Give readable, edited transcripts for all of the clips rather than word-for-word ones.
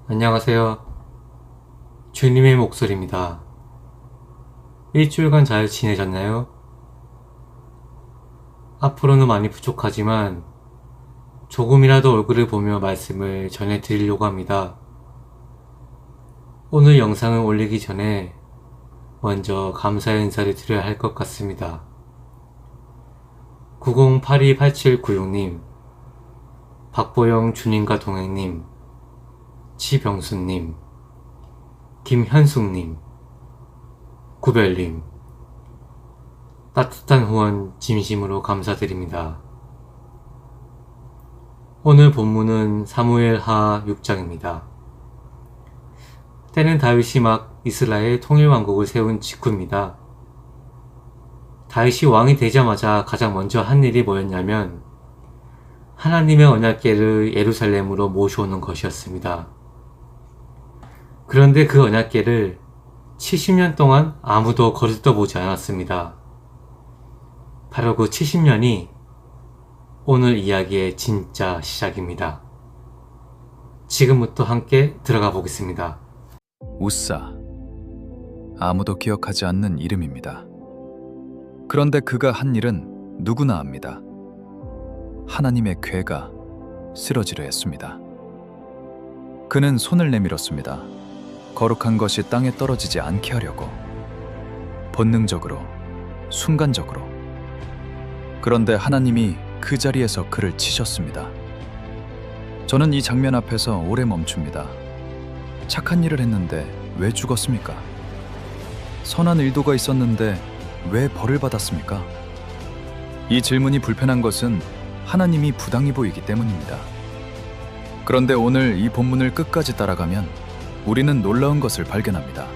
안녕하세요. 주님의 목소리입니다. 일주일간 잘 지내셨나요? 앞으로는 많이 부족하지만 조금이라도 얼굴을 보며 말씀을 전해드리려고 합니다. 오늘 영상을 올리기 전에 먼저 감사의 인사를 드려야 할 것 같습니다. 90828796님, 박보영 주님과 동행님, 치병수님, 김현숙님, 구별님, 따뜻한 후원 진심으로 감사드립니다. 오늘 본문은 사무엘하 6장입니다. 때는 다윗이 막 이스라엘 통일왕국을 세운 직후입니다. 다윗이 왕이 되자마자 가장 먼저 한 일이 뭐였냐면 하나님의 언약궤를 예루살렘으로 모셔오는 것이었습니다. 그런데 그 언약궤를 70년 동안 아무도 거들떠보지 않았습니다. 바로 그 70년이 오늘 이야기의 진짜 시작입니다. 지금부터 함께 들어가 보겠습니다. 우사. 아무도 기억하지 않는 이름입니다. 그런데 그가 한 일은 누구나 압니다. 하나님의 궤가 쓰러지려 했습니다. 그는 손을 내밀었습니다. 거룩한 것이 땅에 떨어지지 않게 하려고. 본능적으로, 순간적으로. 그런데 하나님이 그 자리에서 그를 치셨습니다. 저는 이 장면 앞에서 오래 멈춥니다. 착한 일을 했는데 왜 죽었습니까? 선한 의도가 있었는데 왜 벌을 받았습니까? 이 질문이 불편한 것은 하나님이 부당히 보이기 때문입니다. 그런데 오늘 이 본문을 끝까지 따라가면 우리는 놀라운 것을 발견합니다.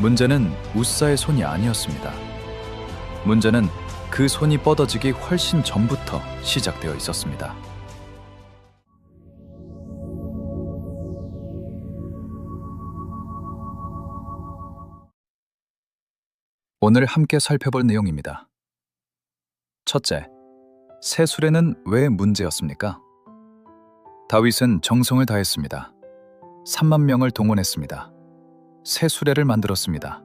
문제는 우사의 손이 아니었습니다. 문제는 그 손이 뻗어지기 훨씬 전부터 시작되어 있었습니다. 오늘 함께 살펴볼 내용입니다. 첫째, 새 수레는 왜 문제였습니까? 다윗은 정성을 다했습니다. 3만 명을 동원했습니다. 새 수레를 만들었습니다.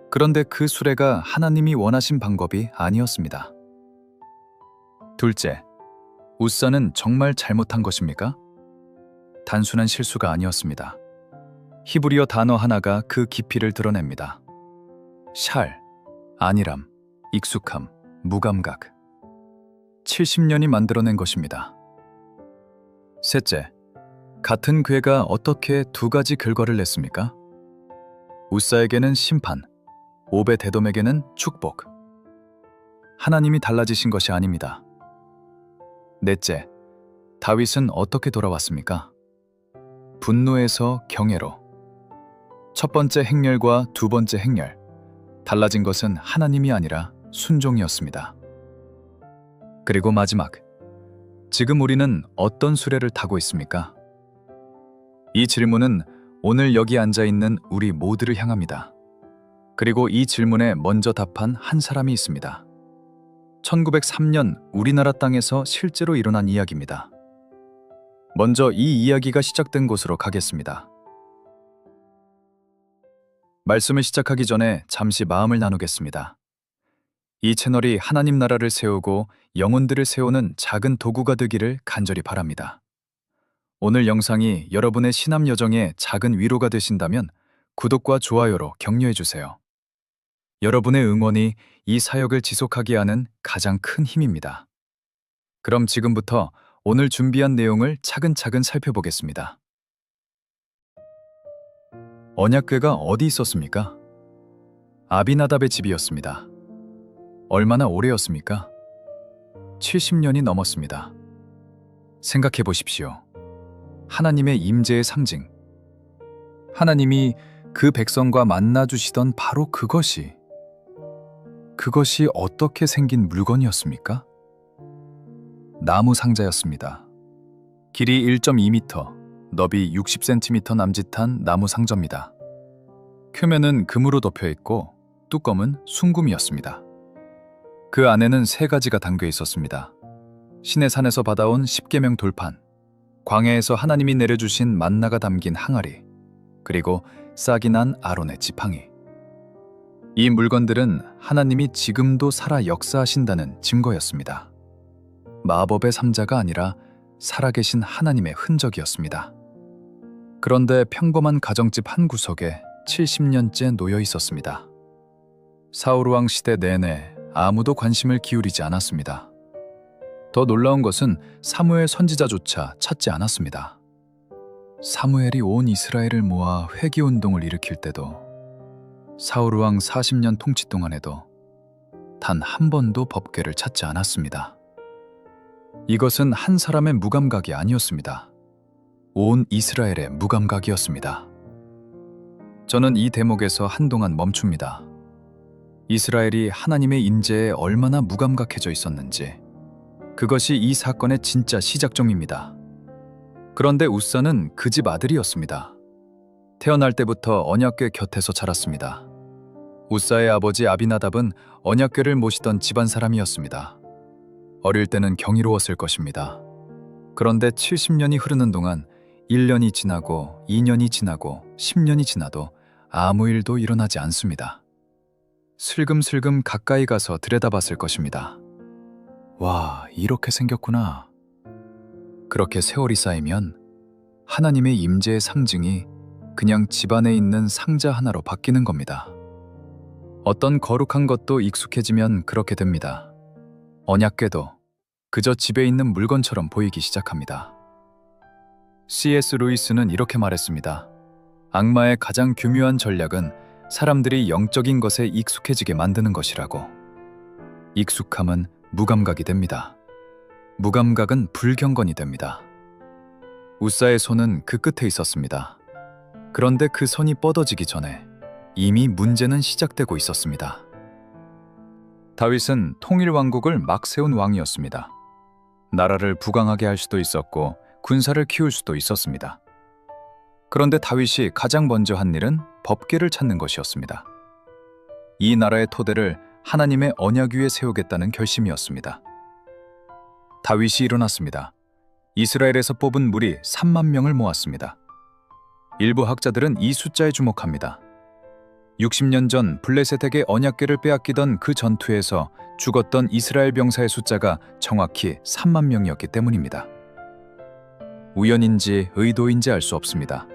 그런데 그 수레가 하나님이 원하신 방법이 아니었습니다. 둘째, 우사는 정말 잘못한 것입니까? 단순한 실수가 아니었습니다. 히브리어 단어 하나가 그 깊이를 드러냅니다. 샬, 안일함, 익숙함, 무감각. 70년이 만들어낸 것입니다. 셋째, 같은 궤가 어떻게 두 가지 결과를 냈습니까? 우사에게는 심판, 오베데돔에게는 축복. 하나님이 달라지신 것이 아닙니다. 넷째, 다윗은 어떻게 돌아왔습니까? 분노에서 경외로. 첫 번째 행렬과 두 번째 행렬, 달라진 것은 하나님이 아니라 순종이었습니다. 그리고 마지막, 지금 우리는 어떤 수레를 타고 있습니까? 이 질문은 오늘 여기 앉아있는 우리 모두를 향합니다. 그리고 이 질문에 먼저 답한 한 사람이 있습니다. 1903년 우리나라 땅에서 실제로 일어난 이야기입니다. 먼저 이 이야기가 시작된 곳으로 가겠습니다. 말씀을 시작하기 전에 잠시 마음을 나누겠습니다. 이 채널이 하나님 나라를 세우고 영혼들을 세우는 작은 도구가 되기를 간절히 바랍니다. 오늘 영상이 여러분의 신앙 여정에 작은 위로가 되신다면 구독과 좋아요로 격려해 주세요. 여러분의 응원이 이 사역을 지속하게 하는 가장 큰 힘입니다. 그럼 지금부터 오늘 준비한 내용을 차근차근 살펴보겠습니다. 언약궤가 어디 있었습니까? 아비나답의 집이었습니다. 얼마나 오래였습니까? 70년이 넘었습니다. 생각해 보십시오. 하나님의 임재의 상징. 하나님이 그 백성과 만나주시던 바로 그것이 어떻게 생긴 물건이었습니까? 나무 상자였습니다. 길이 1.2m, 너비 60cm 남짓한 나무 상자입니다. 표면은 금으로 덮여 있고 뚜껑은 순금이었습니다. 그 안에는 세 가지가 담겨 있었습니다. 신의 산에서 받아온 십계명 돌판, 광야에서 하나님이 내려주신 만나가 담긴 항아리, 그리고 싹이 난 아론의 지팡이. 이 물건들은 하나님이 지금도 살아 역사하신다는 증거였습니다. 마법의 삼자가 아니라 살아계신 하나님의 흔적이었습니다. 그런데 평범한 가정집 한 구석에 70년째 놓여 있었습니다. 사울 왕 시대 내내 아무도 관심을 기울이지 않았습니다. 더 놀라운 것은 사무엘 선지자조차 찾지 않았습니다. 사무엘이 온 이스라엘을 모아 회개운동을 일으킬 때도, 사울 왕 40년 통치 동안에도 단 한 번도 법궤를 찾지 않았습니다. 이것은 한 사람의 무감각이 아니었습니다. 온 이스라엘의 무감각이었습니다. 저는 이 대목에서 한동안 멈춥니다. 이스라엘이 하나님의 임재에 얼마나 무감각해져 있었는지, 그것이 이 사건의 진짜 시작점입니다. 그런데 우사는 그 집 아들이었습니다. 태어날 때부터 언약궤 곁에서 자랐습니다. 우사의 아버지 아비나답은 언약궤를 모시던 집안 사람이었습니다. 어릴 때는 경이로웠을 것입니다. 그런데 70년이 흐르는 동안 1년이 지나고 2년이 지나고 10년이 지나도 아무 일도 일어나지 않습니다. 슬금슬금 가까이 가서 들여다봤을 것입니다. 와, 이렇게 생겼구나. 그렇게 세월이 쌓이면 하나님의 임재의 상징이 그냥 집안에 있는 상자 하나로 바뀌는 겁니다. 어떤 거룩한 것도 익숙해지면 그렇게 됩니다. 언약궤도 그저 집에 있는 물건처럼 보이기 시작합니다. C.S. 루이스는 이렇게 말했습니다. 악마의 가장 교묘한 전략은 사람들이 영적인 것에 익숙해지게 만드는 것이라고. 익숙함은 무감각이 됩니다. 무감각은 불경건이 됩니다. 우사의 손은 그 끝에 있었습니다. 그런데 그 손이 뻗어지기 전에 이미 문제는 시작되고 있었습니다. 다윗은 통일 왕국을 막 세운 왕이었습니다. 나라를 부강하게 할 수도 있었고 군사를 키울 수도 있었습니다. 그런데 다윗이 가장 먼저 한 일은 법궤를 찾는 것이었습니다. 이 나라의 토대를 하나님의 언약 위에 세우겠다는 결심이었습니다. 다윗이 일어났습니다. 이스라엘에서 뽑은 무리 3만 명을 모았습니다. 일부 학자들은 이 숫자에 주목합니다. 60년 전 블레셋에게 언약궤를 빼앗기던 그 전투에서 죽었던 이스라엘 병사의 숫자가 정확히 3만 명이었기 때문입니다. 우연인지 의도인지 알 수 없습니다.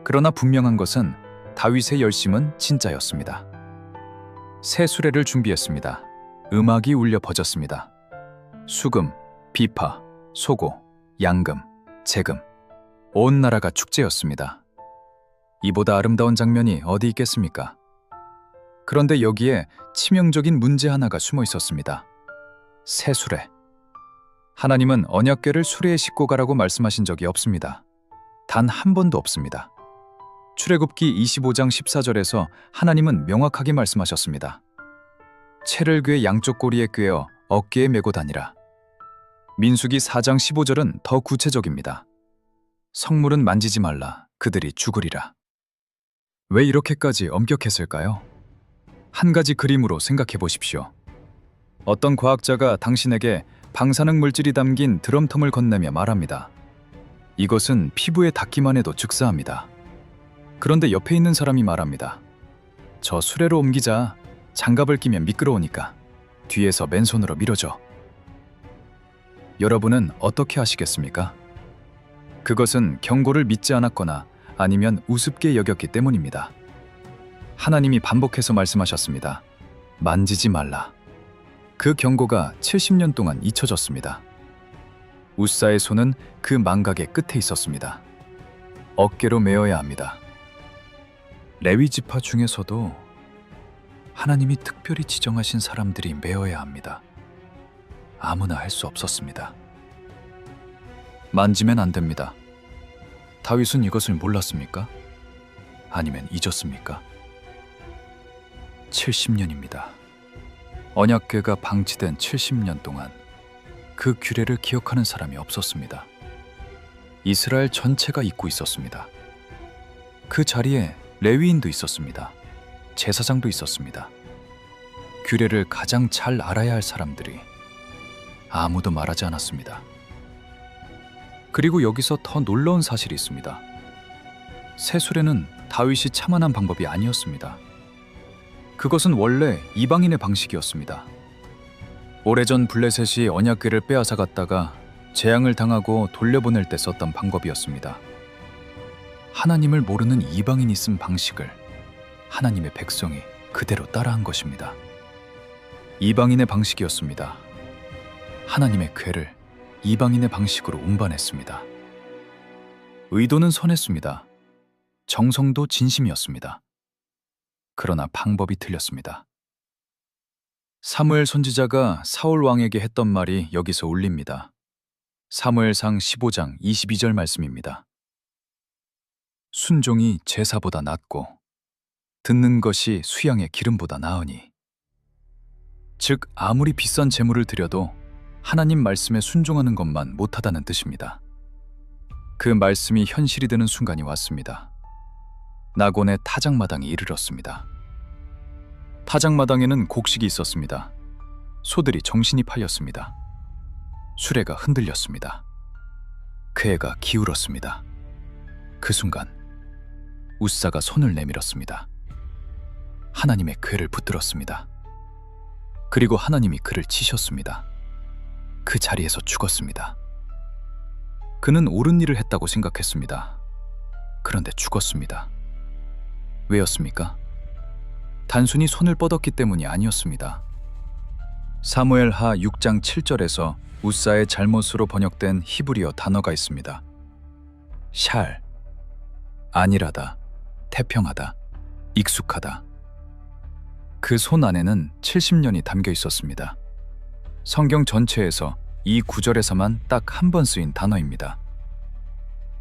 그러나 분명한 것은 다윗의 열심은 진짜였습니다. 새 수레를 준비했습니다. 음악이 울려 퍼졌습니다. 수금, 비파, 소고, 양금, 재금, 온 나라가 축제였습니다. 이보다 아름다운 장면이 어디 있겠습니까? 그런데 여기에 치명적인 문제 하나가 숨어 있었습니다. 새 수레. 하나님은 언약궤를 수레에 싣고 가라고 말씀하신 적이 없습니다. 단 한 번도 없습니다. 출애굽기 25장 14절에서 하나님은 명확하게 말씀하셨습니다. 채를 궤 양쪽 꼬리에 꿰어 어깨에 메고 다니라. 민수기 4장 15절은 더 구체적입니다. 성물은 만지지 말라. 그들이 죽으리라. 왜 이렇게까지 엄격했을까요? 한 가지 그림으로 생각해 보십시오. 어떤 과학자가 당신에게 방사능 물질이 담긴 드럼통을 건네며 말합니다. 이것은 피부에 닿기만 해도 즉사합니다. 그런데 옆에 있는 사람이 말합니다. 저 수레로 옮기자. 장갑을 끼면 미끄러우니까. 뒤에서 맨손으로 밀어줘. 여러분은 어떻게 하시겠습니까? 그것은 경고를 믿지 않았거나 아니면 우습게 여겼기 때문입니다. 하나님이 반복해서 말씀하셨습니다. 만지지 말라. 그 경고가 70년 동안 잊혀졌습니다. 우사의 손은 그 망각의 끝에 있었습니다. 어깨로 메어야 합니다. 레위 지파 중에서도 하나님이 특별히 지정하신 사람들이 메어야 합니다. 아무나 할 수 없었습니다. 만지면 안 됩니다. 다윗은 이것을 몰랐습니까? 아니면 잊었습니까? 70년입니다. 언약궤가 방치된 70년 동안 그 규례를 기억하는 사람이 없었습니다. 이스라엘 전체가 잊고 있었습니다. 그 자리에 레위인도 있었습니다. 제사장도 있었습니다. 규례를 가장 잘 알아야 할 사람들이 아무도 말하지 않았습니다. 그리고 여기서 더 놀라운 사실이 있습니다. 세술에는 다윗이 참아난 방법이 아니었습니다. 그것은 원래 이방인의 방식이었습니다. 오래전 블레셋이 언약궤를 빼앗아갔다가 재앙을 당하고 돌려보낼 때 썼던 방법이었습니다. 하나님을 모르는 이방인이 쓴 방식을 하나님의 백성이 그대로 따라한 것입니다. 이방인의 방식이었습니다. 하나님의 궤를 이방인의 방식으로 운반했습니다. 의도는 선했습니다. 정성도 진심이었습니다. 그러나 방법이 틀렸습니다. 사무엘 선지자가 사울 왕에게 했던 말이 여기서 울립니다. 사무엘상 15장 22절 말씀입니다. 순종이 제사보다 낫고 듣는 것이 수양의 기름보다 나으니. 즉 아무리 비싼 제물을 드려도 하나님 말씀에 순종하는 것만 못하다는 뜻입니다. 그 말씀이 현실이 되는 순간이 왔습니다. 나곤의 타작마당이 이르렀습니다. 타작마당에는 곡식이 있었습니다. 소들이 정신이 팔렸습니다. 수레가 흔들렸습니다. 궤가 기울었습니다. 그 순간 웃사가 손을 내밀었습니다. 하나님의 궤를 붙들었습니다. 그리고 하나님이 그를 치셨습니다. 그 자리에서 죽었습니다. 그는 옳은 일을 했다고 생각했습니다. 그런데 죽었습니다. 왜였습니까? 단순히 손을 뻗었기 때문이 아니었습니다. 사무엘하 6장 7절에서 웃사의 잘못으로 번역된 히브리어 단어가 있습니다. 샬, 안일하다, 태평하다, 익숙하다. 그 손 안에는 70년이 담겨 있었습니다. 성경 전체에서 이 구절에서만 딱 한 번 쓰인 단어입니다.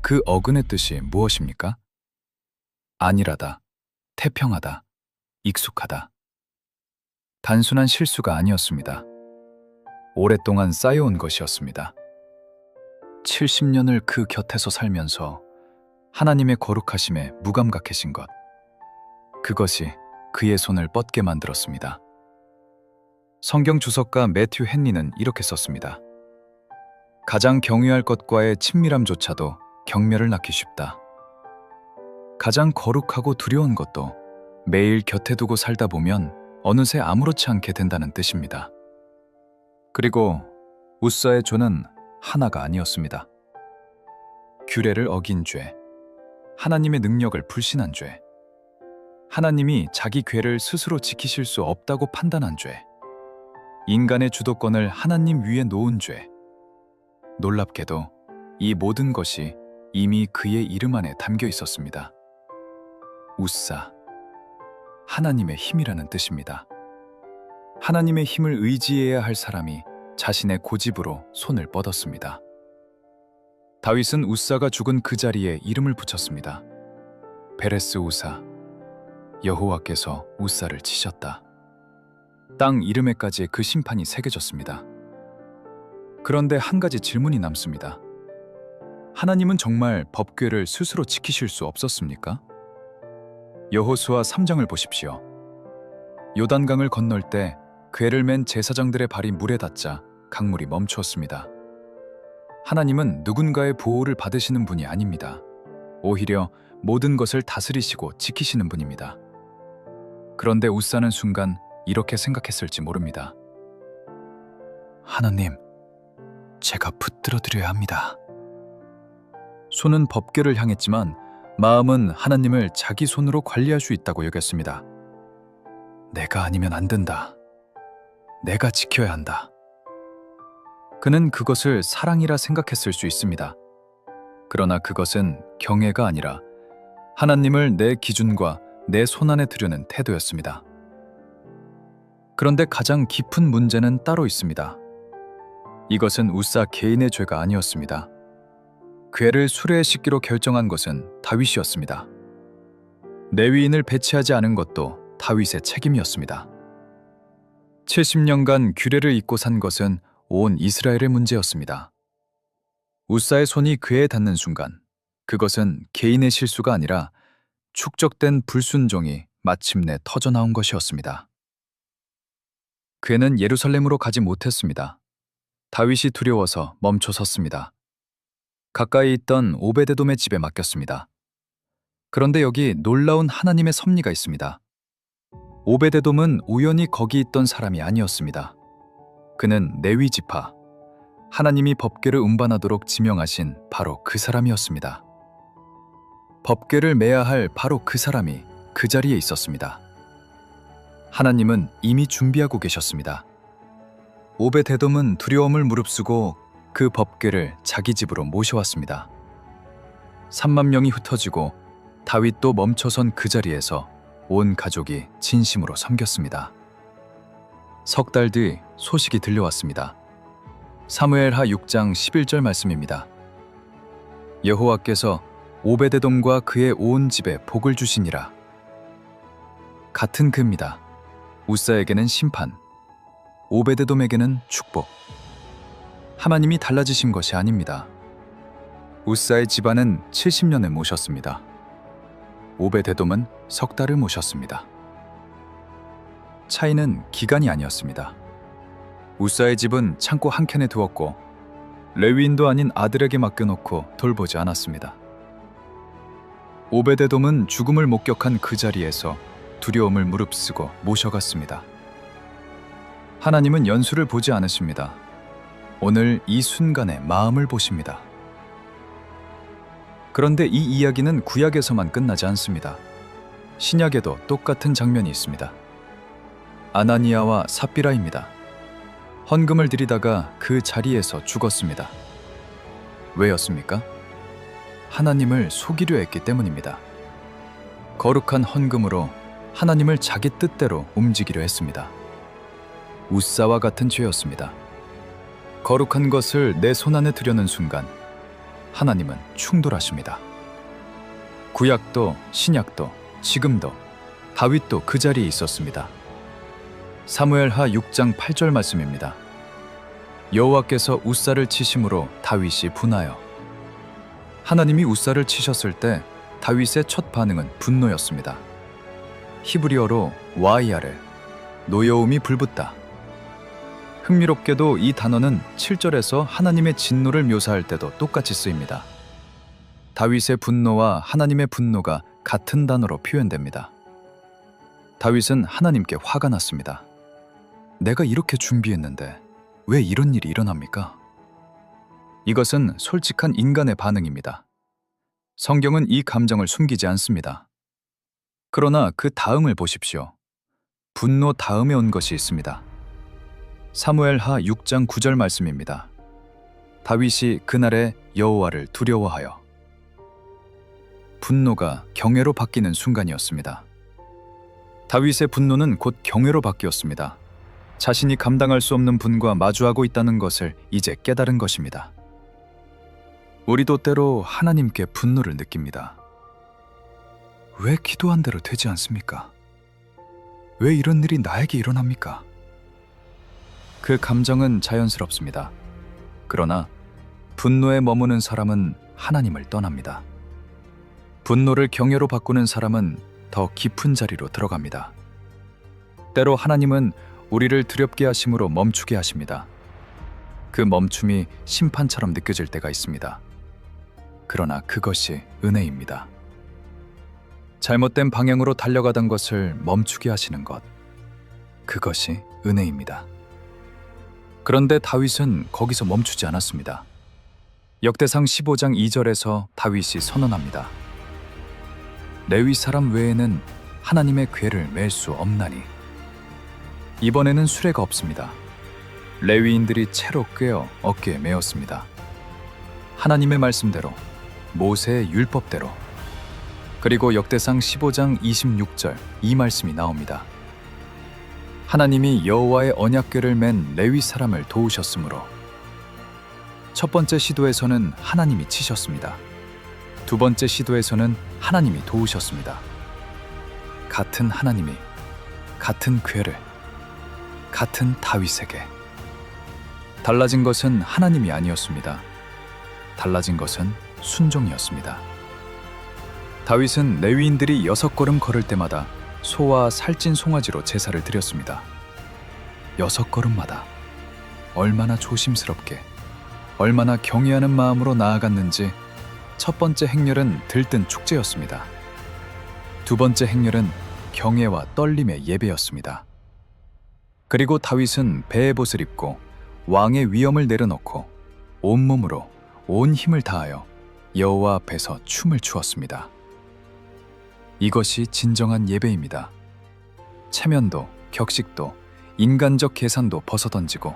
그 어근의 뜻이 무엇입니까? 안일하다, 태평하다, 익숙하다. 단순한 실수가 아니었습니다. 오랫동안 쌓여온 것이었습니다. 70년을 그 곁에서 살면서 하나님의 거룩하심에 무감각해진 것. 그것이 그의 손을 뻗게 만들었습니다. 성경 주석가 매튜 헨리는 이렇게 썼습니다. 가장 경외할 것과의 친밀함조차도 경멸을 낳기 쉽다. 가장 거룩하고 두려운 것도 매일 곁에 두고 살다 보면 어느새 아무렇지 않게 된다는 뜻입니다. 그리고 웃사의 죄는 하나가 아니었습니다. 규례를 어긴 죄, 하나님의 능력을 불신한 죄, 하나님이 자기 궤를 스스로 지키실 수 없다고 판단한 죄, 인간의 주도권을 하나님 위에 놓은 죄. 놀랍게도 이 모든 것이 이미 그의 이름 안에 담겨 있었습니다. 웃사, 하나님의 힘이라는 뜻입니다. 하나님의 힘을 의지해야 할 사람이 자신의 고집으로 손을 뻗었습니다. 다윗은 웃사가 죽은 그 자리에 이름을 붙였습니다. 베레스 우사, 여호와께서 웃사를 치셨다. 땅 이름에까지 그 심판이 새겨졌습니다. 그런데 한 가지 질문이 남습니다. 하나님은 정말 법궤를 스스로 지키실 수 없었습니까? 여호수아 3장을 보십시오. 요단강을 건널 때 궤를 맨 제사장들의 발이 물에 닿자 강물이 멈추었습니다. 하나님은 누군가의 보호를 받으시는 분이 아닙니다. 오히려 모든 것을 다스리시고 지키시는 분입니다. 그런데 웃사는 순간 이렇게 생각했을지 모릅니다. 하나님, 제가 붙들어 드려야 합니다. 손은 법궤를 향했지만 마음은 하나님을 자기 손으로 관리할 수 있다고 여겼습니다. 내가 아니면 안 된다. 내가 지켜야 한다. 그는 그것을 사랑이라 생각했을 수 있습니다. 그러나 그것은 경애가 아니라 하나님을 내 기준과 내 손안에 두려는 태도였습니다. 그런데 가장 깊은 문제는 따로 있습니다. 이것은 웃사 개인의 죄가 아니었습니다. 궤를 수레에 싣기로 결정한 것은 다윗이었습니다. 레위인을 배치하지 않은 것도 다윗의 책임이었습니다. 70년간 규례를 잊고 산 것은 온 이스라엘의 문제였습니다. 웃사의 손이 궤에 닿는 순간 그것은 개인의 실수가 아니라 축적된 불순종이 마침내 터져나온 것이었습니다. 궤는 예루살렘으로 가지 못했습니다. 다윗이 두려워서 멈춰 섰습니다. 가까이 있던 오베데돔의 집에 맡겼습니다. 그런데 여기 놀라운 하나님의 섭리가 있습니다. 오베데돔은 우연히 거기 있던 사람이 아니었습니다. 그는 레위 지파, 하나님이 법궤를 운반하도록 지명하신 바로 그 사람이었습니다. 법궤를 메야 할 바로 그 사람이 그 자리에 있었습니다. 하나님은 이미 준비하고 계셨습니다. 오베데돔은 두려움을 무릅쓰고 그 법궤를 자기 집으로 모셔왔습니다. 3만 명이 흩어지고 다윗도 멈춰선 그 자리에서 온 가족이 진심으로 섬겼습니다. 석 달 뒤 소식이 들려왔습니다. 사무엘하 6장 11절 말씀입니다. 여호와께서 오베데돔과 그의 온 집에 복을 주시니라. 같은 그입니다. 우사에게는 심판, 오베데돔에게는 축복. 하나님이 달라지신 것이 아닙니다. 우사의 집안은 70년을 모셨습니다. 오베데돔은 석 달을 모셨습니다. 차이는 기간이 아니었습니다. 우사의 집은 창고 한켠에 두었고 레위인도 아닌 아들에게 맡겨놓고 돌보지 않았습니다. 오베데돔은 죽음을 목격한 그 자리에서 두려움을 무릅쓰고 모셔갔습니다. 하나님은 연수를 보지 않으십니다. 오늘 이 순간의 마음을 보십니다. 그런데 이 이야기는 구약에서만 끝나지 않습니다. 신약에도 똑같은 장면이 있습니다. 아나니아와 삽비라입니다. 헌금을 드리다가 그 자리에서 죽었습니다. 왜였습니까? 하나님을 속이려 했기 때문입니다. 거룩한 헌금으로 하나님을 자기 뜻대로 움직이려 했습니다. 우사와 같은 죄였습니다. 거룩한 것을 내 손안에 들여는 순간 하나님은 충돌하십니다. 구약도 신약도 지금도 다윗도 그 자리에 있었습니다. 사무엘하 6장 8절 말씀입니다. 여호와께서 우사를 치심으로 다윗이 분하여. 하나님이 우사를 치셨을 때 다윗의 첫 반응은 분노였습니다. 히브리어로 와이아르, 노여움이 불붙다. 흥미롭게도 이 단어는 7절에서 하나님의 진노를 묘사할 때도 똑같이 쓰입니다. 다윗의 분노와 하나님의 분노가 같은 단어로 표현됩니다. 다윗은 하나님께 화가 났습니다. 내가 이렇게 준비했는데 왜 이런 일이 일어납니까? 이것은 솔직한 인간의 반응입니다. 성경은 이 감정을 숨기지 않습니다. 그러나 그 다음을 보십시오. 분노 다음에 온 것이 있습니다. 사무엘하 6장 9절 말씀입니다. 다윗이 그날에 여호와를 두려워하여. 분노가 경외로 바뀌는 순간이었습니다. 다윗의 분노는 곧 경외로 바뀌었습니다. 자신이 감당할 수 없는 분과 마주하고 있다는 것을 이제 깨달은 것입니다. 우리도 때로 하나님께 분노를 느낍니다. 왜 기도한 대로 되지 않습니까? 왜 이런 일이 나에게 일어납니까? 그 감정은 자연스럽습니다. 그러나 분노에 머무는 사람은 하나님을 떠납니다. 분노를 경외로 바꾸는 사람은 더 깊은 자리로 들어갑니다. 때로 하나님은 우리를 두렵게 하심으로 멈추게 하십니다. 그 멈춤이 심판처럼 느껴질 때가 있습니다. 그러나 그것이 은혜입니다. 잘못된 방향으로 달려가던 것을 멈추게 하시는 것, 그것이 은혜입니다. 그런데 다윗은 거기서 멈추지 않았습니다. 역대상 15장 2절에서 다윗이 선언합니다. 레위 사람 외에는 하나님의 궤를 맬 수 없나니. 이번에는 수레가 없습니다. 레위인들이 채로 꿰어 어깨에 메었습니다. 하나님의 말씀대로, 모세의 율법대로. 그리고 역대상 15장 26절 이 말씀이 나옵니다. 하나님이 여호와의 언약궤를 맨 레위 사람을 도우셨으므로. 첫 번째 시도에서는 하나님이 치셨습니다. 두 번째 시도에서는 하나님이 도우셨습니다. 같은 하나님이 같은 궤를 같은 다윗에게. 달라진 것은 하나님이 아니었습니다. 달라진 것은 순종이었습니다. 다윗은 레위인들이 6걸음 걸을 때마다 소와 살찐 송아지로 제사를 드렸습니다. 6걸음마다 얼마나 조심스럽게, 얼마나 경외하는 마음으로 나아갔는지 첫 번째 행렬은 들뜬 축제였습니다. 두 번째 행렬은 경외와 떨림의 예배였습니다. 그리고 다윗은 베에봇을 입고 왕의 위엄을 내려놓고 온몸으로 온 힘을 다하여 여호와 앞에서 춤을 추었습니다. 이것이 진정한 예배입니다. 체면도 격식도 인간적 계산도 벗어던지고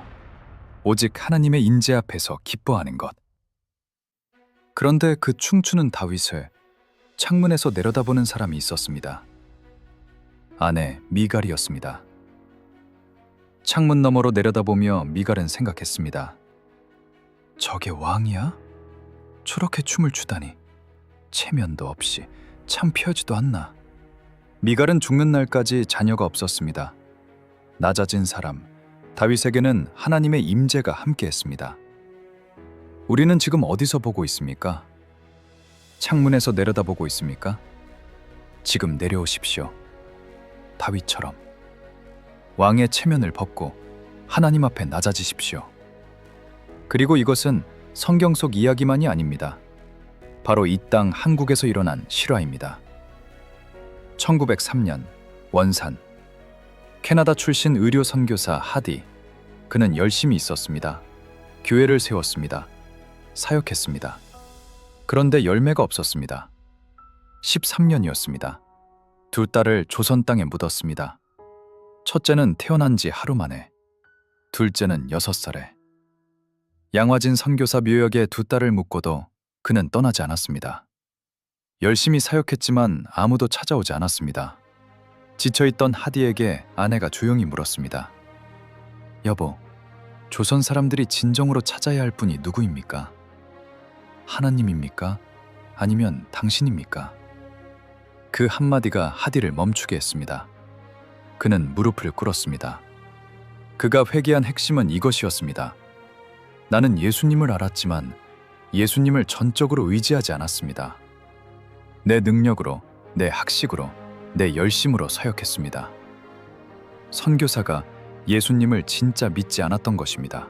오직 하나님의 인재 앞에서 기뻐하는 것. 그런데 그 춤추는 다윗을 창문에서 내려다보는 사람이 있었습니다. 아내 미갈이었습니다. 창문 너머로 내려다보며 미갈은 생각했습니다. 저게 왕이야? 저렇게 춤을 추다니. 체면도 없이 창피하지도 않나. 미갈은 죽는 날까지 자녀가 없었습니다. 낮아진 사람, 다윗에게는 하나님의 임재가 함께했습니다. 우리는 지금 어디서 보고 있습니까? 창문에서 내려다보고 있습니까? 지금 내려오십시오. 다윗처럼 왕의 체면을 벗고 하나님 앞에 낮아지십시오. 그리고 이것은 성경 속 이야기만이 아닙니다. 바로 이 땅 한국에서 일어난 실화입니다. 1903년 원산 캐나다 출신 의료 선교사 하디. 그는 열심히 있었습니다. 교회를 세웠습니다. 사역했습니다. 그런데 열매가 없었습니다. 13년이었습니다. 두 딸을 조선 땅에 묻었습니다. 첫째는 태어난 지 하루 만에, 둘째는 6살에. 양화진 선교사 묘역에 두 딸을 묻고도 그는 떠나지 않았습니다. 열심히 사역했지만 아무도 찾아오지 않았습니다. 지쳐있던 하디에게 아내가 조용히 물었습니다. 여보, 조선 사람들이 진정으로 찾아야 할 분이 누구입니까? 하나님입니까? 아니면 당신입니까? 그 한마디가 하디를 멈추게 했습니다. 그는 무릎을 꿇었습니다. 그가 회개한 핵심은 이것이었습니다. 나는 예수님을 알았지만 예수님을 전적으로 의지하지 않았습니다. 내 능력으로, 내 학식으로, 내 열심으로 사역했습니다. 선교사가 예수님을 진짜 믿지 않았던 것입니다.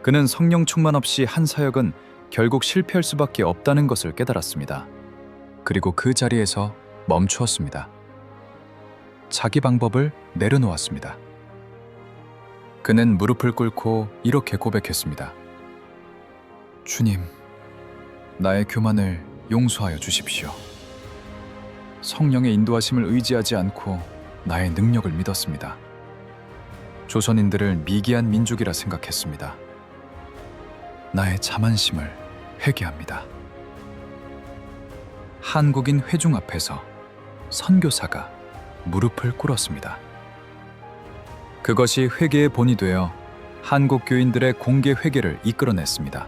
그는 성령 충만 없이 한 사역은 결국 실패할 수밖에 없다는 것을 깨달았습니다. 그리고 그 자리에서 멈추었습니다. 자기 방법을 내려놓았습니다. 그는 무릎을 꿇고 이렇게 고백했습니다. 주님, 나의 교만을 용서하여 주십시오. 성령의 인도하심을 의지하지 않고 나의 능력을 믿었습니다. 조선인들을 미개한 민족이라 생각했습니다. 나의 자만심을 회개합니다. 한국인 회중 앞에서 선교사가 무릎을 꿇었습니다. 그것이 회개의 본이 되어 한국 교인들의 공개 회개를 이끌어냈습니다.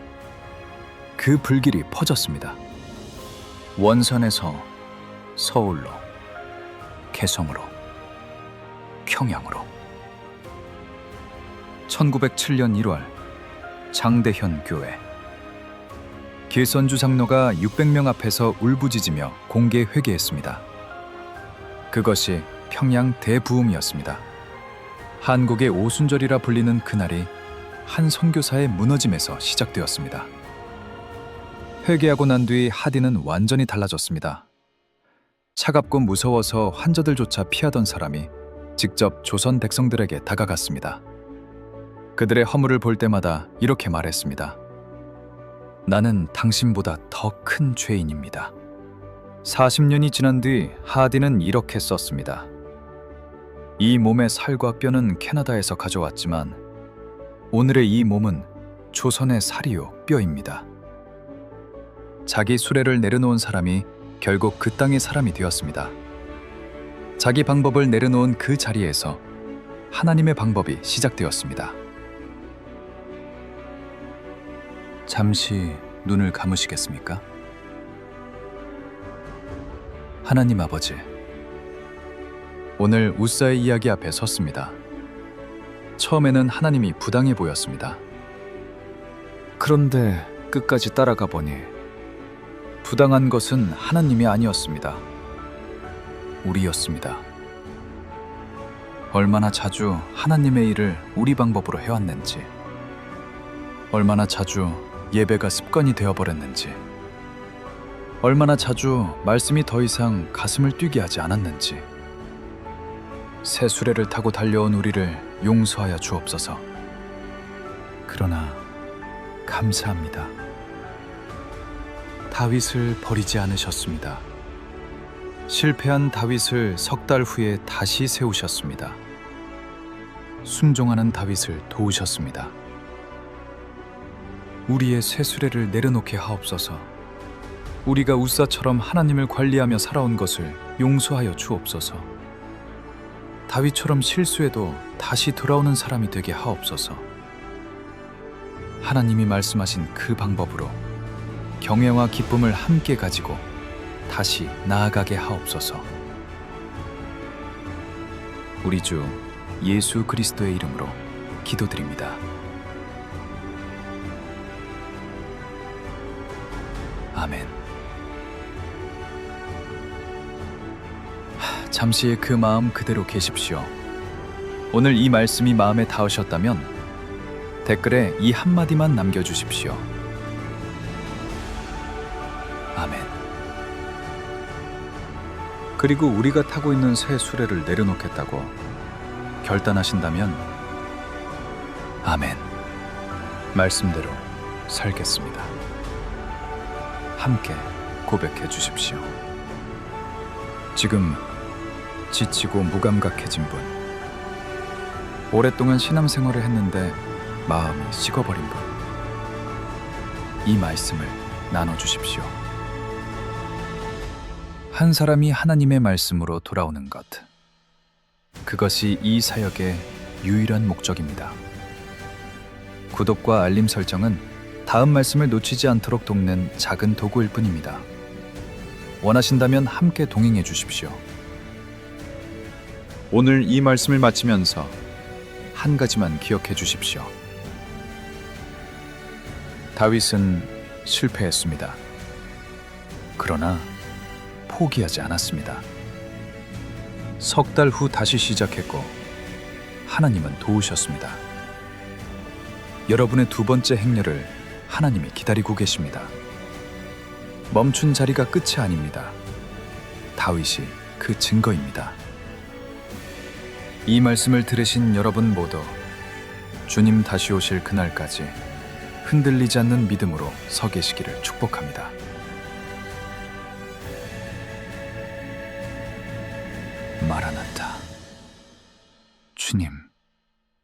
그 불길이 퍼졌습니다. 원산에서 서울로, 개성으로, 평양으로. 1907년 1월 장대현 교회. 길선주 장로가 600명 앞에서 울부짖으며 공개 회개했습니다. 그것이 평양 대부흥이었습니다. 한국의 오순절이라 불리는 그날이 한 선교사의 무너짐에서 시작되었습니다. 회개하고 난 뒤 하디는 완전히 달라졌습니다. 차갑고 무서워서 환자들조차 피하던 사람이 직접 조선 백성들에게 다가갔습니다. 그들의 허물을 볼 때마다 이렇게 말했습니다. 나는 당신보다 더 큰 죄인입니다. 40년이 지난 뒤 하디는 이렇게 썼습니다. 이 몸의 살과 뼈는 캐나다에서 가져왔지만 오늘의 이 몸은 조선의 살이요 뼈입니다. 자기 수레를 내려놓은 사람이 결국 그 땅의 사람이 되었습니다. 자기 방법을 내려놓은 그 자리에서 하나님의 방법이 시작되었습니다. 잠시 눈을 감으시겠습니까? 하나님 아버지, 오늘 우사의 이야기 앞에 섰습니다. 처음에는 하나님이 부당해 보였습니다. 그런데 끝까지 따라가 보니 부당한 것은 하나님이 아니었습니다. 우리였습니다. 얼마나 자주 하나님의 일을 우리 방법으로 해왔는지. 얼마나 자주 예배가 습관이 되어버렸는지, 얼마나 자주 말씀이 더 이상 가슴을 뛰게 하지 않았는지, 새 수레를 타고 달려온 우리를 용서하여 주옵소서. 그러나 감사합니다. 다윗을 버리지 않으셨습니다. 실패한 다윗을 석 달 후에 다시 세우셨습니다. 순종하는 다윗을 도우셨습니다. 우리의 새 수레를 내려놓게 하옵소서. 우리가 웃사처럼 하나님을 관리하며 살아온 것을 용서하여 주옵소서. 다윗처럼 실수해도 다시 돌아오는 사람이 되게 하옵소서. 하나님이 말씀하신 그 방법으로 경외와 기쁨을 함께 가지고 다시 나아가게 하옵소서. 우리 주 예수 그리스도의 이름으로 기도드립니다. 아멘. 잠시의 그 마음 그대로 계십시오. 오늘 이 말씀이 마음에 닿으셨다면 댓글에 이 한마디만 남겨주십시오. 아멘. 그리고 우리가 타고 있는 새 수레를 내려놓겠다고 결단하신다면 아멘. 말씀대로 살겠습니다. 함께 고백해 주십시오. 지금 지치고 무감각해진 분, 오랫동안 신앙생활을 했는데 마음이 식어버린 분, 이 말씀을 나눠주십시오. 한 사람이 하나님의 말씀으로 돌아오는 것, 그것이 이 사역의 유일한 목적입니다. 구독과 알림 설정은 다음 말씀을 놓치지 않도록 돕는 작은 도구일 뿐입니다. 원하신다면 함께 동행해 주십시오. 오늘 이 말씀을 마치면서 한 가지만 기억해 주십시오. 다윗은 실패했습니다. 그러나 포기하지 않았습니다. 석 달 후 다시 시작했고 하나님은 도우셨습니다. 여러분의 두 번째 행렬을 하나님이 기다리고 계십니다. 멈춘 자리가 끝이 아닙니다. 다윗이 그 증거입니다. 이 말씀을 들으신 여러분 모두 주님 다시 오실 그날까지 흔들리지 않는 믿음으로 서 계시기를 축복합니다. 마라나타. 주님,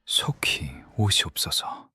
속히 오시옵소서.